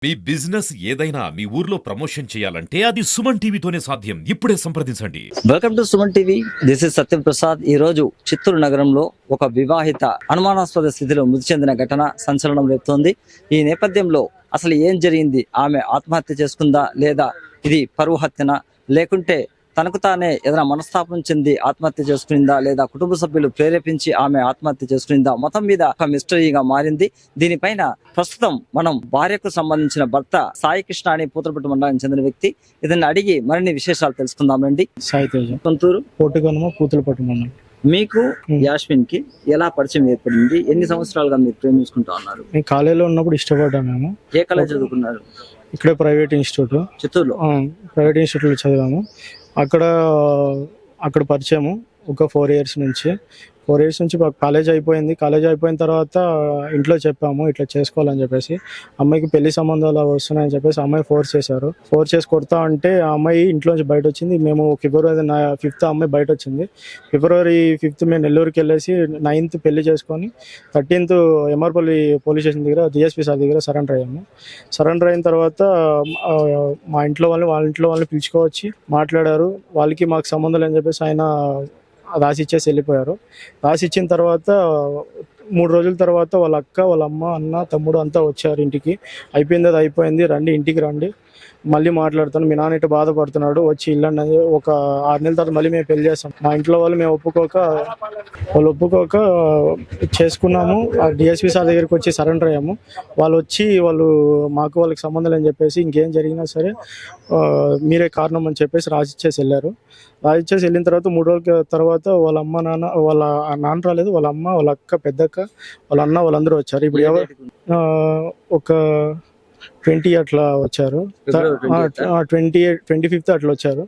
మీ business ఏదైనా మీ ఊర్లో promotion చేయాలంటే అది సుమన్ టీవీతోనే సాధ్యం. ఇప్పుడే సంప్రదించండి. Welcome to Suman TV. This is Satyam Prasad. ఈ రోజు చిత్తూరు నగరంలో ఒక వివాహిత అనుమానాస్పద స్థితిలో మృతి చెందిన ఘటన సంచలనం రేపుతోంది. ఈ నేపథ్యంలో అసలు ఏం జరిగింది? ఆమె ఆత్మహత్య చేసుకుందా, లేదా ఇది పరువు హత్యనా, లేకుంటే తనకు తానే ఏదైనా మనస్తాపం చెంది ఆత్మహత్య చేసుకునిందా, లేదా కుటుంబ సభ్యులు ప్రేరేపించి ఆమె ఆత్మహత్య చేసుకునిందా? మొత్తం మీద ఒక మిస్టరీగా మారింది. దీనిపైన ప్రస్తుతం మనం భార్యకు సంబంధించిన భర్త సాయి కృష్ణ అని పూతలపట్టు మండలానికి చెందిన వ్యక్తి, ఇతన్ని అడిగి మరిన్ని విశేషాలు తెలుసుకుందామండి. సాయి తేజ, సొంతూరు పోటుగనుమ, పూతలపట్టు మండలం. మీకు యాస్మిన్ కి ఎలా పరిచయం ఏర్పడింది? ఎన్ని సంవత్సరాలుగా మీరు ప్రేమించుకుంటా ఉన్నారు? నేను కాలేజీలో ఉన్నప్పుడు ఇష్టపడ్డాను. మేము ఏ కాలేజ్ చదువుకున్నారు? ఇక్కడే ప్రైవేట్ ఇన్స్టిట్యూట్, చిత్తూరులో ప్రైవేట్ ఇన్స్టిట్యూట్లో చదివాము. అక్కడ పరిచయము ఒక 4 years నుంచి. 4 years నుంచి కాలేజ్ అయిపోయింది. కాలేజ్ అయిపోయిన తర్వాత ఇంట్లో చెప్పాము ఇట్లా చేసుకోవాలని చెప్పేసి. అమ్మాయికి పెళ్లి సంబంధాలు వస్తున్నాయని చెప్పేసి అమ్మాయి ఫోర్స్ చేసి కొడతా అంటే ఆ అమ్మాయి ఇంట్లోంచి బయట వచ్చింది. మేము February 5th అమ్మాయి బయట వచ్చింది. February 5th మేము నెల్లూరుకి వెళ్ళేసి 9th పెళ్లి చేసుకొని 13th ఎమ్మార్పల్లి పోలీస్ స్టేషన్ దగ్గర డిఎస్పీ సార్ దగ్గర సరెండర్ అయ్యాము. సరెండర్ అయిన తర్వాత మా ఇంట్లో వాళ్ళని పిలుచుకోవచ్చి మాట్లాడారు. వాళ్ళకి మాకు సంబంధం అని చెప్పేసి ఆయన రాసి ఇచ్చేసి వెళ్ళిపోయారు. రాసి ఇచ్చిన తర్వాత 3 రోజుల తర్వాత వాళ్ళ అక్క, వాళ్ళ అమ్మ, అన్న, తమ్ముడు అంతా వచ్చారు ఇంటికి. అయిపోయింది, అది అయిపోయింది, రండి ఇంటికి రండి, మళ్ళీ మాట్లాడుతాను, మీ నాన్న ఇటు బాధపడుతున్నాడు, వచ్చి ఇల్లండి అని. ఒక 6 నెలల తర్వాత మళ్ళీ మేము పెళ్లి చేస్తాం. మా ఇంట్లో వాళ్ళు వాళ్ళు ఒప్పుకోక చేసుకున్నాము. ఆ డిఎస్పీ సార్ దగ్గరికి వచ్చి సరెండర్ అయ్యాము. వాళ్ళకి సంబంధం అని చెప్పేసి ఇంకేం జరిగినా సరే మీరే కారణం అని చెప్పేసి రాసిచ్చేసి వెళ్ళారు. రాసిచ్చేసి వెళ్ళిన తర్వాత 3 రోజుల తర్వాత వాళ్ళ అమ్మ నాన్న, వాళ్ళ నాన్న రాలేదు, వాళ్ళ అమ్మ, వాళ్ళ అక్క, పెద్దక్క, వాళ్ళ అన్న, వాళ్ళందరూ వచ్చారు. ఇప్పుడు ఒక 20 అట్లా వచ్చారు. 25th అట్లా వచ్చారు.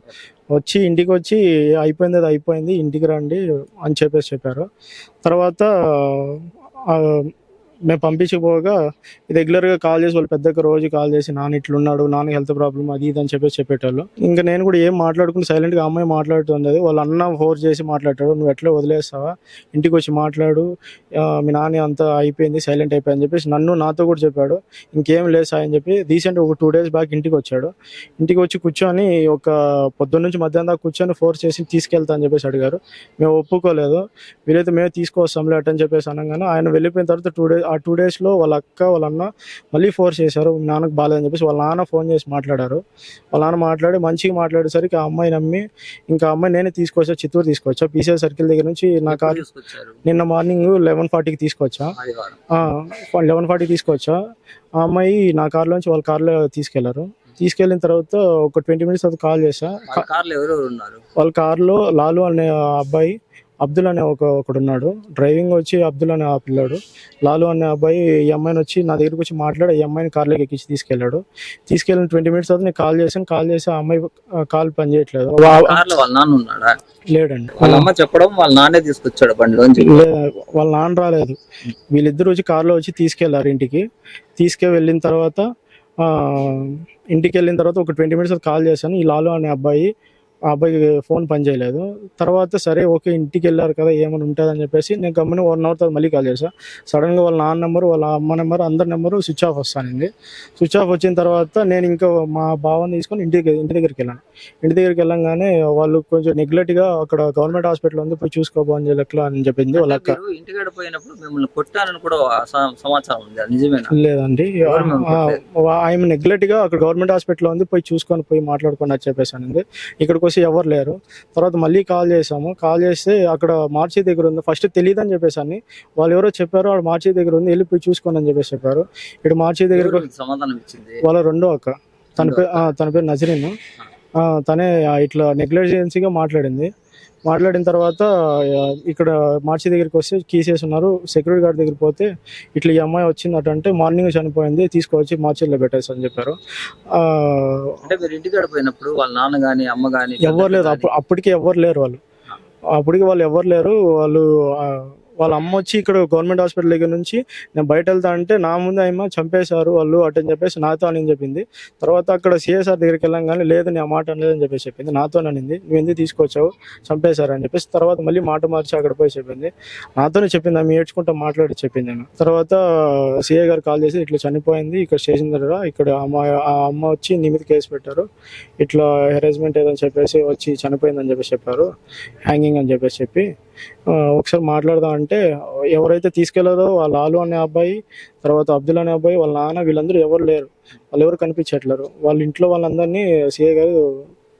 వచ్చి ఇంటికి వచ్చి అయిపోయింది, అది అయిపోయింది, ఇంటికి రండి అని చెప్పారు. తర్వాత మేము పంపించకపోగా రెగ్యులర్గా కాల్ చేసి వాళ్ళు పెద్దగా రోజు కాల్ చేసి నాన్న ఇట్లున్నాడు, నాన్న హెల్త్ ప్రాబ్లమ్ అది ఇది అని చెప్పేటోళ్ళు. ఇంకా నేను కూడా ఏం మాట్లాడుకుని సైలెంట్గా అమ్మాయి మాట్లాడుతుంది. వాళ్ళ అన్న ఫోర్స్ చేసి మాట్లాడాడు, నువ్వు ఎట్లా వదిలేస్తావా, ఇంటికి వచ్చి మాట్లాడు, మీ నాన్న అంతా అయిపోయింది, సైలెంట్ అయిపోయి అని చెప్పేసి నాతో కూడా చెప్పాడు. ఇంకేం లేదు సాయి అని చెప్పి రీసెంట్ ఒక 2 days బ్యాక్ ఇంటికి వచ్చాడు. ఇంటికి వచ్చి కూర్చొని ఒక పొద్దున్న నుంచి మధ్యాహ్నం దాకా కూర్చొని ఫోర్స్ చేసి తీసుకెళ్తా అని చెప్పేసి అడిగారు. మేము ఒప్పుకోలేదు. వీలైతే మేము తీసుకొస్తాంలే అట్ అని చెప్పేసి అనగానే ఆయన వెళ్ళిపోయిన తర్వాత ఆ 2 daysలో వాళ్ళ అక్క, వాళ్ళ అన్న మళ్ళీ ఫోర్స్ చేశారు, నాన్నకు బాగాలేదని చెప్పేసి. వాళ్ళ నాన్న ఫోన్ చేసి మాట్లాడారు. వాళ్ళ నాన్న మంచిగా మాట్లాడేసరికి ఆ అమ్మాయి నమ్మి ఇంకా అమ్మాయి నేనే తీసుకొచ్చా, చిత్తూరు తీసుకొచ్చా. పీసీఆర్ సర్కిల్ దగ్గర నుంచి నా కార్ నిన్న మార్నింగ్ 11:40కి తీసుకొచ్చా. 11:40కి తీసుకొచ్చా. ఆ అమ్మాయి నా కార్లోంచి వాళ్ళ కార్లో తీసుకెళ్ళిన తర్వాత ఒక 20 minutes తర్వాత కాల్ చేశా. వాళ్ళ కార్లో లాలు అనే అబ్బాయి, అబ్దుల్ అనే ఒకడు ఉన్నాడు. డ్రైవింగ్ వచ్చి అబ్దుల్ అనే ఆ పిల్లాడు, లాలు అనే అబ్బాయి ఈ అమ్మాయిని వచ్చి నా దగ్గరికి వచ్చి మాట్లాడి ఈ అమ్మాయిని కార్లోకి ఎక్కించి తీసుకెళ్ళిన 20 minutes తర్వాత నేను కాల్ చేసి ఆ అమ్మాయి కాల్ పని చేయట్లేదు. లేడండి. వాళ్ళ అమ్మ చెప్పడం వాళ్ళ నాన్నే తీసుకొచ్చాడు బండిలోంచి. వాళ్ళ నాన్న రాలేదు. వీళ్ళిద్దరు వచ్చి కార్లో వచ్చి తీసుకెళ్లారు ఇంటికి. వెళ్ళిన తర్వాత ఇంటికి వెళ్ళిన తర్వాత ఒక 20 minutes కాల్ చేశాను. ఈ లాలు అనే ఆ అబ్బాయికి ఫోన్ పని చేయలేదు. తర్వాత సరే ఓకే ఇంటికి వెళ్ళారు కదా ఏమైనా ఉంటుందని చెప్పేసి నేను గమ్మున 1 hour తర్వాత మళ్ళీ కాల్ చేశాను. సడన్గా వాళ్ళ నాన్న నెంబరు, వాళ్ళ అమ్మ నెంబరు, అందరి నెంబరు స్విచ్ ఆఫ్ వస్తానండి. స్విచ్ ఆఫ్ వచ్చిన తర్వాత నేను ఇంకా మా బావని తీసుకొని ఇంటి దగ్గరికి వెళ్ళాను. ఇంటి దగ్గరికి వెళ్ళంగానే వాళ్ళు కొంచెం నెగ్లెక్ట్గా అక్కడ గవర్నమెంట్ హాస్పిటల్ ఉంది, పోయి చూసుకోబోని ఎట్లా అని చెప్పింది వాళ్ళ అక్క. లేదండి, ఆమె నెగ్లెక్ట్గా అక్కడ గవర్నమెంట్ హాస్పిటల్ ఉంది, పోయి మాట్లాడుకోండి అని చెప్పేసానండి. ఇక్కడికి ఎవరు లేరు. తర్వాత మళ్ళీ కాల్ చేస్తే అక్కడ మార్చి దగ్గర ఉంది. ఫస్ట్ తెలియదు అని చెప్పేసి వాళ్ళు ఎవరో చెప్పారు, ఆడ మార్చి దగ్గర ఉంది, వెళ్ళిపోయి చూసుకోండి అని చెప్పేసి చెప్పారు. ఇక్కడ మార్చి దగ్గర వాళ్ళ రెండో అక్క, తన పేరు నజరీన్. తనే ఇట్లా నెగ్లిజెన్సీగా మాట్లాడిన తర్వాత ఇక్కడ మార్చి దగ్గరికి వస్తే కీసేసి ఉన్నారు. సెక్యూరిటీ గార్డ్ దగ్గర పోతే ఇట్లా ఈ అమ్మాయి వచ్చిందటంటే మార్నింగ్ చనిపోయింది, తీసుకొచ్చి మార్చిలో పెట్టేసి అని చెప్పారు. వాళ్ళ నాన్న గానీ అమ్మ గానీ ఎవరు లేరు. అప్పటికి ఎవరు లేరు. వాళ్ళు వాళ్ళ అమ్మ వచ్చి ఇక్కడ గవర్నమెంట్ హాస్పిటల్ దగ్గర నుంచి నేను బయట వెళ్తా అంటే నా ముందు ఆయన చంపేశారు వాళ్ళు అటని చెప్పేసి నాతో అని చెప్పింది. తర్వాత అక్కడ సిఎస్ఆర్ దగ్గరికి వెళ్ళాం కానీ లేదు నేను ఆ మాట అనలేదని చెప్పేసి చెప్పింది. నాతో అనింది నువ్వు ఎందుకు తీసుకొచ్చావు చంపేశారు అని చెప్పేసి. తర్వాత మళ్ళీ మాట మార్చి అక్కడ పోయి చెప్పింది. నాతోనే చెప్పింది, ఆమె ఏడ్చుకుంటా మాట్లాడి చెప్పింది ఆమె. తర్వాత సిఐ గారు కాల్ చేసి ఇట్లా చనిపోయింది ఇక్కడ స్టేషన్ దగ్గర, ఇక్కడ ఆ అమ్మ వచ్చి నీ మీద కేసు పెట్టారు, ఇట్లా హెరాస్మెంట్ ఏదని చెప్పేసి వచ్చి చనిపోయిందని చెప్పేసి చెప్పారు, హ్యాంగింగ్ అని చెప్పేసి చెప్పి ఒకసారి మాట్లాడదాం అంటే ఎవరైతే తీసుకెళ్లారో వాళ్ళ ఆలు అనే అబ్బాయి, తర్వాత అబ్దుల్ అనే అబ్బాయి, వాళ్ళ నాన్న వీళ్ళందరూ ఎవరు లేరు, వాళ్ళు ఎవరు కనిపించట్లేరు. వాళ్ళ ఇంట్లో వాళ్ళందరినీ సిఐ గారు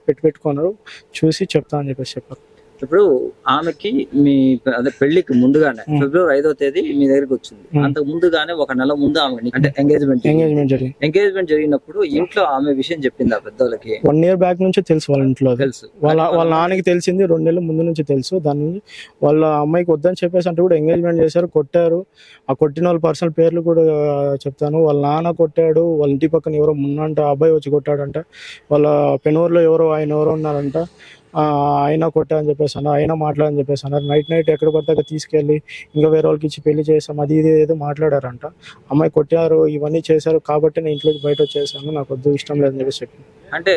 పెట్టుకున్నారు, చూసి చెప్తా అని చెప్పేసి చెప్పారు. ఇప్పుడు ఆమెకి మీ అదే పెళ్లికి ముందుగానే ఫిబ్రవరి 5వ తేదీ మీ దగ్గరికి వచ్చింది. అంతకు ముందుగానే ఒక నెల ముందు ఆమె అంటే ఎంగేజ్మెంట్ జరిగినప్పుడు ఇంట్లో ఆమె విషయం చెప్పింది ఆ పెద్దోళ్ళకి. 1 year బ్యాక్ నుంచి తెలుసు వాళ్ళ ఇంట్లో, తెలుసు వాళ్ళ నాన్నకి తెలిసింది 2 నెలల ముందు నుంచి తెలుసు. దాని నుంచి వాళ్ళ అమ్మాయికి వద్దని చెప్పేసి అంటే కూడా ఎంగేజ్మెంట్ చేశారు, కొట్టారు. ఆ కొట్టిన వాళ్ళ పర్సనల్ పేర్లు కూడా చెప్తాను. వాళ్ళ నాన్న కొట్టాడు, వాళ్ళ ఇంటి పక్కన ఎవరో మున్నంట అబ్బాయి వచ్చి కొట్టాడంట, వాళ్ళ పెనూరులో ఎవరో ఆయన ఎవరో ఉన్నారంట, ఆయన కొట్టా అని చెప్పేసి అన్నారు, ఆయన మాట్లాడని చెప్పేసి అన్నారు. నైట్ ఎక్కడ పడితే అక్కడ తీసుకెళ్ళి ఇంకా వేరే వాళ్ళకి ఇచ్చి పెళ్లి చేస్తాం అది ఇది ఏదో మాట్లాడారంట. అమ్మాయి కొట్టారు, ఇవన్నీ చేశారు కాబట్టి నేను ఇంట్లో బయట వచ్చేసాను, నాకు వద్దు ఇష్టం లేదని చెప్పేసి చెప్పింది. అంటే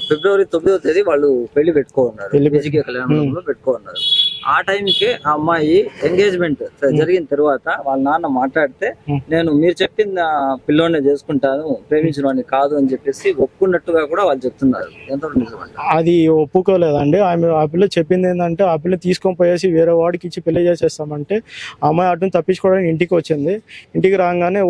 ఫిబ్రవరి 9వ తేదీ వాళ్ళు పెళ్లి పెట్టుకోన్నారు, కళ్యాణంలో పెట్టుకోన్నారు. ఆ టైంకి ఆ అమ్మాయి ఎంగేజ్మెంట్ జరిగిన తర్వాత వాళ్ళ నాన్న మాట్లాడితే నేను మీరు చెప్పిన పిల్లోనే చేసుకుంటాను, ప్రేమించిన వాడిని కాదు అని చెప్పేసి ఒప్పుకున్నట్టుగా కూడా వాళ్ళు చెప్తున్నారు. ఎంత నిజమంటే అది ఒప్పుకోలేదండి. ఆ పిల్ల చెప్పింది ఏంటంటే ఆ పిల్ల తీసుకొని పోయేసి వేరే వాడికి ఇచ్చి పెళ్లి చేసేస్తామంటే ఆ అమ్మాయి అటు తప్పించుకోవడానికి ఇంటికి వచ్చింది. ఇంటికి రాగానే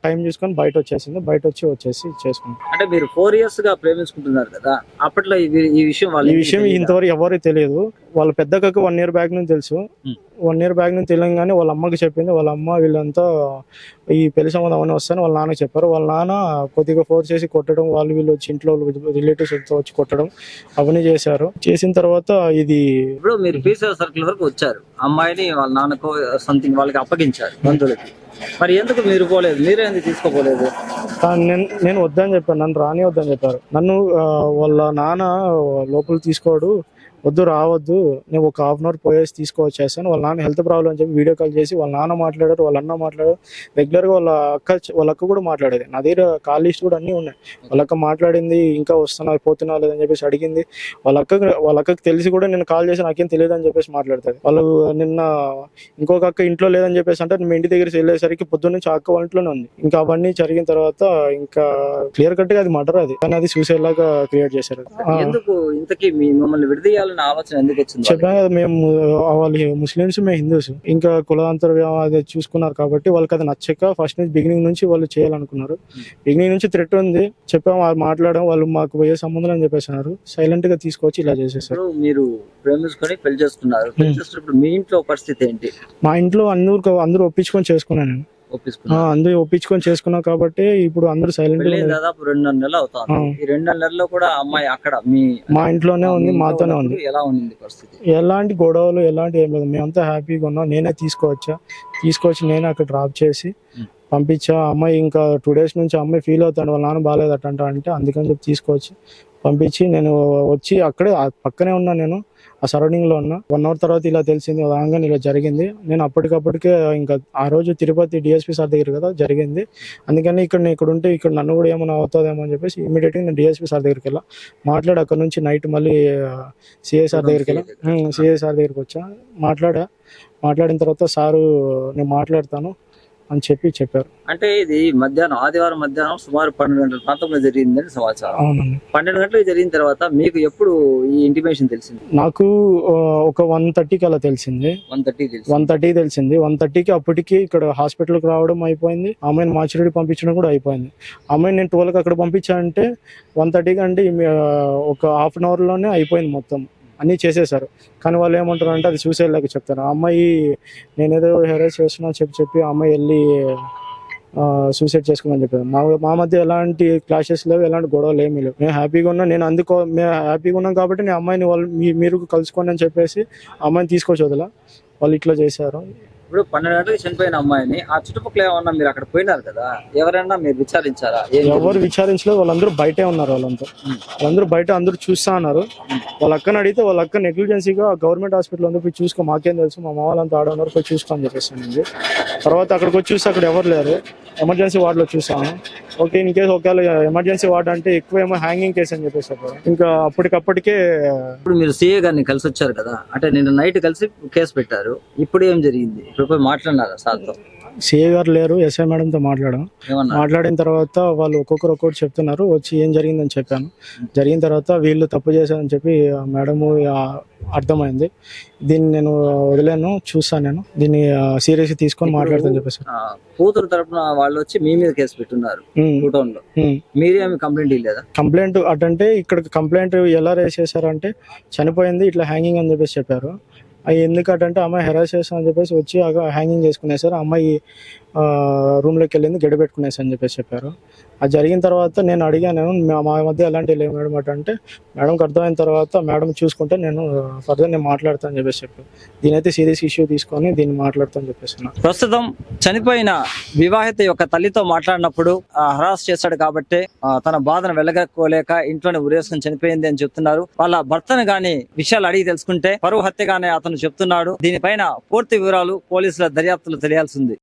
టైం చూసుకొని బయట వచ్చేసింది, బయట వచ్చేసి చేసుకుంది. అంటే మీరు 4 years గా ప్రేమించుకుంటున్నారు కదా, అప్పట్లో ఈ విషయం ఇంతవరకు ఎవరికి తెలియదు. వాళ్ళ పెద్దకకు 1 year బ్యాక్ నుంచి తెలుసు. 1 year బ్యాక్ నుంచి తెలియగానే వాళ్ళ అమ్మకి చెప్పింది. వాళ్ళ అమ్మ వీళ్ళంతా ఈ పెళ్లి సంబంధం అవన్నీ వస్తాయని వాళ్ళ నాన్నకి చెప్పారు. వాళ్ళ నాన్న కొద్దిగా ఫోర్స్ చేసి కొట్టడం, వీళ్ళు వచ్చి ఇంట్లో రిలేటివ్స్ వచ్చి కొట్టడం అవన్నీ చేశారు. చేసిన తర్వాత ఇది ఇప్పుడు మీరు పీసీఆర్ సర్కిల్ వరకు వచ్చారు, అమ్మాయిని వాళ్ళ నాన్నకో సంథింగ్ వాళ్ళకి అప్పగించారు బంధువులకి. మరి ఎందుకు మీరు పోలేదు, మీరే ఎందుకు తీసుకోపోలేదు? నేను వద్దని చెప్పాను, నన్ను రాని వద్దని చెప్పారు. నన్ను వాళ్ళ నాన్న లోపల తీసుకోడు, వద్దు రావద్దు, నేను ఒక 1/2 hour పోయేసి తీసుకొచ్చేస్తాను. వాళ్ళ నాన్న హెల్త్ ప్రాబ్లం అని చెప్పి వీడియో కాల్ చేసి వాళ్ళ నాన్న మాట్లాడారు, వాళ్ళ అన్న మాట్లాడారు, రెగ్యులర్గా వాళ్ళ అక్క కూడా మాట్లాడేది. నా దగ్గర కాల్ లిస్ట్ కూడా అన్నీ ఉన్నాయి. వాళ్ళ అక్క మాట్లాడింది, ఇంకా వస్తున్నారు పోతున్నా లేదని చెప్పేసి అడిగింది. వాళ్ళ అక్కకి తెలిసి కూడా నేను కాల్ చేసి నాకేం తెలియదు అని చెప్పేసి మాట్లాడుతుంది. వాళ్ళు నిన్న ఇంకొక అక్క ఇంట్లో లేదని చెప్పేసి అంటే మీ ఇంటి దగ్గరికి వెళ్ళేసరికి పొద్దున్న నుంచి అక్క వాళ్ళ ఇంట్లోనే ఉంది. ఇంకా అవన్నీ జరిగిన తర్వాత ఇంకా క్లియర్ కట్ గా అది మర్డర్, అది కానీ అది సూసైడ్ లాగా క్రియేట్ చేశారు. ఎందుకు ఇంతకీ మిమ్మల్ని విడదీయాలి ఆలోచన ఎందుకు వచ్చింది? చెప్పాను కదా, మేము వాళ్ళు ముస్లిమ్స్, మేము హిందూస్, ఇంకా కులాంతర అది చూసుకున్నారు కాబట్టి వాళ్ళకి అది నచ్చక ఫస్ట్ నుంచి బిగినింగ్ నుంచి వాళ్ళు చేయాలనుకున్నారు. బిగినింగ్ నుంచి థ్రెట్ ఉంది, చెప్పాము, మాట్లాడడం, వాళ్ళు మాకు పోయే సంబంధం అని చెప్పేసినారు. సైలెంట్ గా తీసుకొచ్చి ఇలా చేసేసారు. మీరు ప్రేమించుకొని పెళ్లి చేసుకున్నారు, మీ ఇంట్లో పరిస్థితి ఏంటి? మా ఇంట్లో అందరూ ఒప్పించుకొని చేసుకున్నాను నేను, అందరూ ఒప్పించుకొని చేసుకున్నా కాబట్టి ఇప్పుడు అందరూ సైలెంట్. దాదాపు 2.5 నెలలు అవుతుంది. ఈ 2.5 నెలల్లో కూడా అమ్మాయి అక్కడ మా ఇంట్లోనే ఉంది, మాతోనే ఉంది. ఎలా ఉంది పరిస్థితి? ఎలాంటి గొడవలు ఎలాంటి ఏం లేదు, మేమంతా హ్యాపీగా ఉన్నాం. నేనే తీసుకొచ్చి నేనే అక్కడ డ్రాప్ చేసి పంపించా. అమ్మాయి ఇంకా 2 days నుంచి అమ్మాయి ఫీల్ అవుతాడు, వాళ్ళ నాన్న బాగాలేదట అంటే అందుకని చెప్పి తీసుకొచ్చి పంపించి నేను వచ్చి అక్కడే పక్కనే ఉన్నా, నేను ఆ సరౌండింగ్ లో ఉన్నా. 1 hour తర్వాత ఇలా తెలిసింది, రాగానే ఇలా జరిగింది. నేను అప్పటికప్పటికే ఇంకా ఆ రోజు తిరుపతి డిఎస్పీ సార్ దగ్గర కదా జరిగింది, అందుకని ఇక్కడ ఉంటే ఇక్కడ నన్ను కూడా ఏమైనా అవుతుందేమో అని చెప్పేసి ఇమీడియట్ గా నేను డిఎస్పీ సార్ దగ్గరికి వెళ్ళా. మాట్లాడి అక్కడ నుంచి నైట్ మళ్ళీ సిఐ సార్ దగ్గరికి వచ్చా. మాట్లాడిన తర్వాత సారు నేను మాట్లాడతాను అని చెప్పారు. అంటే ఇది ఆదివారం మధ్యాహ్నం సుమారు 12 గంటల ప్రాంతంలో జరిగిందని సమాచారం. అవునండి. 12 గంటలకు జరిగిన తర్వాత మీకు ఎప్పుడు ఈ ఇంటిమేషన్ తెలిసింది? నాకు ఒక 1:30కి అలా తెలిసింది. 1:30 తెలిసింది. 1:30కి అప్పటికి ఇక్కడ హాస్పిటల్కి రావడం అయిపోయింది, అమ్మాయిని మార్చురీ పంపించడం కూడా అయిపోయింది. అమ్మాయిని నేను 12కి అక్కడ పంపించానంటే 1:30కి అంటే ఒక 1/2 hour లోనే అయిపోయింది, మొత్తం అన్నీ చేసేసారు. కానీ వాళ్ళు ఏమంటారు అంటే అది సూసైడ్ లాగా చెప్తారు. ఆ అమ్మాయి నేనేదో హెరాస్ చేస్తున్నా చెప్పి ఆ అమ్మాయి వెళ్ళి సూసైడ్ చేసుకుందని చెప్పారు. మా మధ్య ఎలాంటి క్లాషెస్ లేవు, ఎలాంటి గొడవలు ఏమీ లేవు. మేము హ్యాపీగా ఉన్నాం. మేము హ్యాపీగా ఉన్నాం కాబట్టి నేను అమ్మాయిని మీరు కలుసుకోండి అని చెప్పేసి అమ్మాయిని తీసుకొచ్చి వదలా. వాళ్ళు ఇట్లా చేశారు. ఇప్పుడు 12 గంటలకు చనిపోయిన అమ్మాయిని ఆ చుట్టుపక్కల ఏమన్నా మీరు అక్కడ పోయినారు కదా, ఎవరైనా మీరు విచారించారా? ఎవరు విచారించలేదు, వాళ్ళందరూ బయటే ఉన్నారు. వాళ్ళందరూ బయట అందరూ చూస్తా ఉన్నారు. వాళ్ళ అక్కని అడిగితే వాళ్ళ అక్క నెగ్లిజెన్సీగా గవర్నమెంట్ హాస్పిటల్ అందరూ పోయి చూసుకో, మాకేం తెలుసు, మా వాళ్ళంతా ఆడ ఉన్నారు, పోయి చూసుకో అని చెప్పేసి. తర్వాత అక్కడికి వచ్చి చూస్తే అక్కడ ఎవరు లేరు. ఎమర్జెన్సీ వార్డులో చూసాము. ఓకే, ఇన్ కేసు ఒకవేళ ఎమర్జెన్సీ వార్డు అంటే ఎక్కువ ఏమో హ్యాంగింగ్ కేసు అని చెప్పేసి చెప్పారు. ఇంకా అప్పటికప్పటికే ఇప్పుడు మీరు సీఏ గారిని కలిసి వచ్చారు కదా, అంటే నిన్న నైట్ కలిసి కేసు పెట్టారు. ఇప్పుడు ఏం జరిగింది? ఇప్పుడు పోయి మాట్లాడినారా సార్తో? సిఏ గారు లేరు, ఎస్ఐ మేడంతో మాట్లాడాం. ఏమన్నా? మాట్లాడిన తర్వాత వాళ్ళు ఒక్కొక్కటి చెప్తున్నారు. వచ్చి ఏం జరిగిందని చెప్పాను. జరిగిన తర్వాత వీళ్ళు తప్పు చేశారని చెప్పి మేడము అర్థమైంది. దీన్ని నేను వదిలేను, చూస్తాను, నేను దీన్ని సీరియస్ తీసుకొని మాట్లాడతాను చెప్పేసి. కూతురు తరపున వాళ్ళు వచ్చి మీ మీద కేసు పెట్టున్నారు టౌన్ లో, మీరేమి కంప్లైంట్ ఇవ్వలేదా? కంప్లైంట్ అంటే ఇక్కడ కంప్లైంట్ ఎలా రేస్ చేశారంటే చనిపోయింది ఇట్లా హ్యాంగింగ్ అని చెప్పేసి చెప్పారు. అవి ఎందుకంటే అమ్మాయి హెరాస్ చేస్తాం అని చెప్పేసి వచ్చి హ్యాంగింగ్ చేసుకునేసారు. అమ్మాయి రూమ్లోకి వెళ్ళింది, గడి పెట్టుకునేసి అని చెప్పేసి చెప్పారు. అది జరిగిన తర్వాత నేను అడిగాను, మా మధ్య ఎలాంటి లేవు మేడం అంటే మేడంకి అర్థమైన తర్వాత మేడం చూసుకుంటే నేను ఫర్దర్ నేను మాట్లాడతాను అని చెప్పేసి చెప్పాను. దీనైతే సీరియస్ ఇష్యూ తీసుకొని దీన్ని మాట్లాడతాను చెప్పేసి. ప్రస్తుతం చనిపోయిన వివాహిత యొక్క తల్లితో మాట్లాడినప్పుడు హరాస్ చేశాడు కాబట్టి తన బాధను వెళ్ళగక్కోలేక ఇంట్లోనే ఉరేసుకుని చనిపోయింది అని చెప్తున్నారు. వాళ్ళ భర్తను గాని విషయాలు అడిగి తెలుసుకుంటే పరువు హత్యగానే అతను చెప్తున్నాడు. దీనిపైన పూర్తి వివరాలు పోలీసుల దర్యాప్తులు తెలియాల్సి ఉంది.